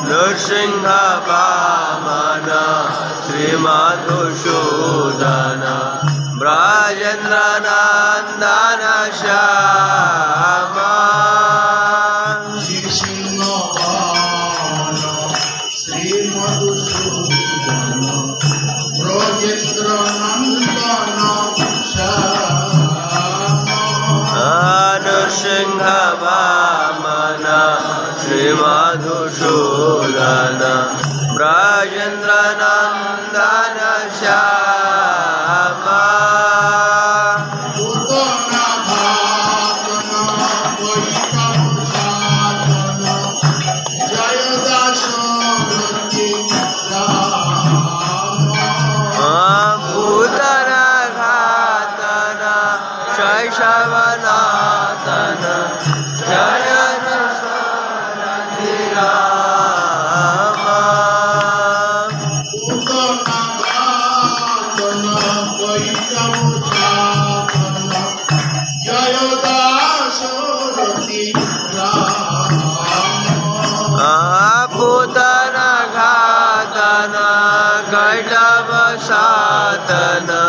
नृसिंह वामन श्रीमधुसूदन ब्रजेन्द्र नंदन श्यामा नृसिंह वामन श्रीमधुसूदन ब्रजेन्द्र नंदन श्यामा शैशवनाथन जय दशरथि रामा जय दशरथि पूतन घातन कैटव साधन